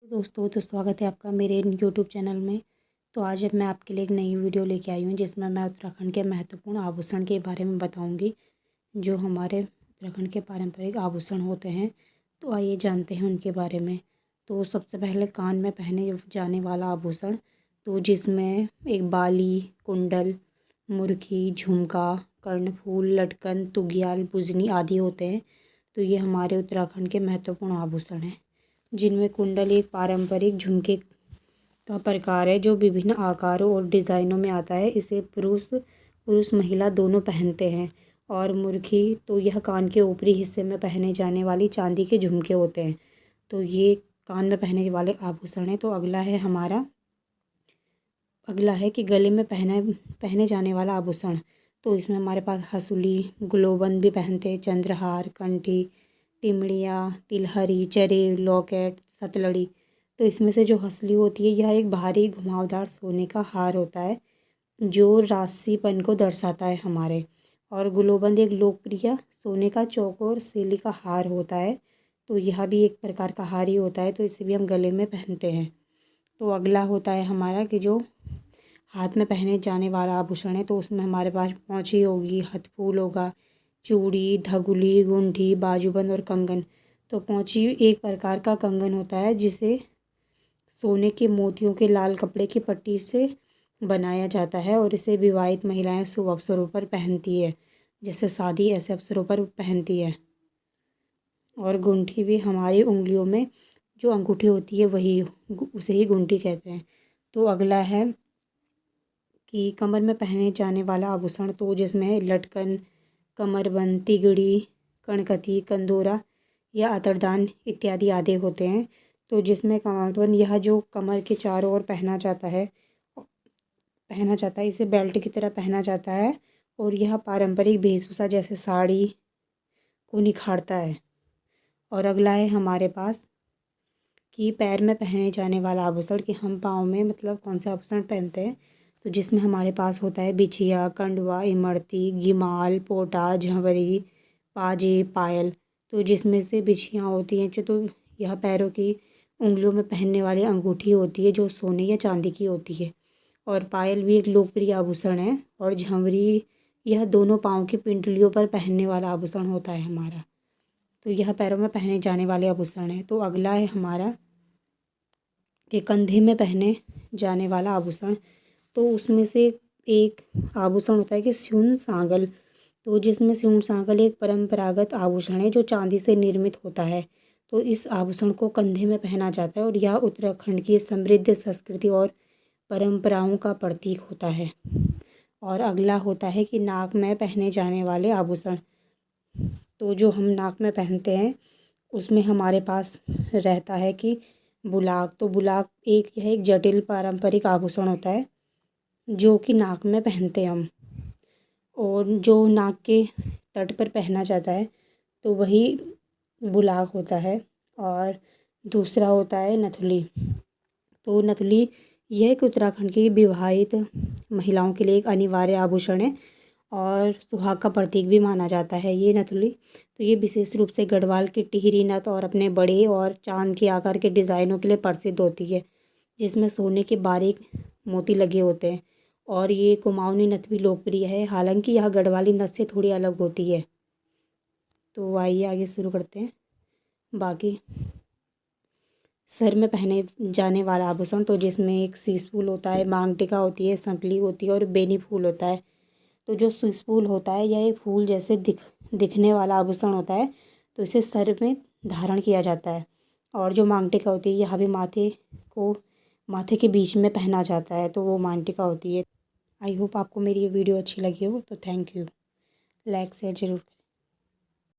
दोस्तों, तो स्वागत है आपका मेरे यूट्यूब चैनल में। तो आज मैं आपके लिए एक नई वीडियो लेके आई हूँ जिसमें मैं उत्तराखंड के महत्वपूर्ण आभूषण के बारे में बताऊँगी, जो हमारे उत्तराखंड के पारंपरिक आभूषण होते हैं। तो आइए जानते हैं उनके बारे में। तो सबसे पहले कान में पहने जाने वाला आभूषण, तो जिसमें एक बाली, कुंडल, मुर्की, झुमका, कर्णफूल, लटकन, तुगियाल, बुजनी आदि होते हैं। तो ये हमारे उत्तराखंड के महत्वपूर्ण आभूषण हैं, जिनमें कुंडल एक पारंपरिक झुमके का प्रकार है जो विभिन्न आकारों और डिज़ाइनों में आता है। इसे पुरुष महिला दोनों पहनते हैं। और मुर्खी, तो यह कान के ऊपरी हिस्से में पहने जाने वाली चांदी के झुमके होते हैं। तो ये कान में पहने वाले आभूषण हैं। तो अगला है कि गले में पहने जाने वाला आभूषण। तो इसमें हमारे पास हसूली, गुलोबंद भी पहनते हैं, चंद्रहार, कंठी, टिमड़िया, तिलहरी, चरे, लॉकेट, सतलड़ी। तो इसमें से जो हंसली होती है यह एक भारी घुमावदार सोने का हार होता है जो राशिपन को दर्शाता है हमारे। और गुलोबंद एक लोकप्रिय सोने का चौकोर शैली का हार होता है। तो यह भी एक प्रकार का हार ही होता है, तो इसे भी हम गले में पहनते हैं। तो अगला होता है हमारा कि जो हाथ में पहने जाने वाला आभूषण है। तो उसमें हमारे पास पौंची होगी, हथफूल होगा, चूड़ी, धगुली, गुंठी, बाजूबंद और कंगन। तो पौंची एक प्रकार का कंगन होता है जिसे सोने के मोतियों के लाल कपड़े की पट्टी से बनाया जाता है और इसे विवाहित महिलाएं शुभ अवसरों पर पहनती है, जैसे शादी ऐसे अवसरों पर पहनती है। और गुंठी भी हमारी उंगलियों में जो अंगूठी होती है वही उसे ही गुंठी कहते हैं। तो अगला है कि कमर में पहने जाने वाला आभूषण, तो जिसमें लटकन, कमरबंद, तिगड़ी, कणकती, कंदोरा या अतरदान इत्यादि आदि होते हैं। तो जिसमें कमरबंद यह जो कमर के चारों ओर पहना जाता है इसे बेल्ट की तरह पहना जाता है और यह पारंपरिक वेशभूषा जैसे साड़ी को निखारता है। और अगला है हमारे पास कि पैर में पहने जाने वाला आभूषण, कि हम पाँव में मतलब कौन सा आभूषण पहनते हैं। तो जिसमें हमारे पास होता है बिछिया, कंडवा, इमरती, गिमाल, पोटा, झंवरी, पाजे, पायल। तो जिसमें से बिछियाँ होती हैं तो यह पैरों की उंगलियों में पहनने वाली अंगूठी होती है जो सोने या चांदी की होती है। और पायल भी एक लोकप्रिय आभूषण है। और झंवरी यह दोनों पाँव की पिंडलियों पर पहनने वाला आभूषण होता है हमारा। तो यह पैरों में पहने जाने वाले आभूषण है। तो अगला है हमारा कि कंधे में पहने जाने वाला आभूषण। तो उसमें से एक आभूषण होता है कि स्यून सांगल। तो जिसमें स्यून सांगल एक परंपरागत आभूषण है जो चांदी से निर्मित होता है। तो इस आभूषण को कंधे में पहना जाता है और यह उत्तराखंड की समृद्ध संस्कृति और परंपराओं का प्रतीक होता है। और अगला होता है कि नाक में पहने जाने वाले आभूषण। तो जो हम नाक में पहनते हैं उसमें हमारे पास रहता है कि बुलाक। तो बुलाक यह एक जटिल पारंपरिक आभूषण होता है जो कि नाक में पहनते हैं हम, और जो नाक के तट पर पहना जाता है तो वही बुलाक होता है। और दूसरा होता है नथुली। तो नथुली यह एक उत्तराखंड की विवाहित महिलाओं के लिए एक अनिवार्य आभूषण है और सुहाग का प्रतीक भी माना जाता है ये नथुली। तो ये विशेष रूप से गढ़वाल की टिहरी नथ और अपने बड़े और चांद के आकार के डिज़ाइनों के लिए प्रसिद्ध होती है, जिसमें सोने के बारीक मोती लगे होते हैं। और ये कुमाऊनी नथ भी लोकप्रिय है, हालांकि यह गढ़वाली नथ से थोड़ी अलग होती है। तो आइए आगे शुरू करते हैं बाकी। सर में पहने जाने वाला आभूषण, तो जिसमें एक शीश फूल होता है, मांग टिका होती है, संकली होती है और बेनी फूल होता है। तो जो शीश फूल होता है यह एक फूल जैसे दिखने वाला आभूषण होता है। तो इसे सर में धारण किया जाता है। और जो मांग टिका होती है यह भी माथे के बीच में पहना जाता है, तो वो मांग टिका होती है। आई होप आपको मेरी ये वीडियो अच्छी लगी हो। तो थैंक यू। लाइक शेयर जरूर करें।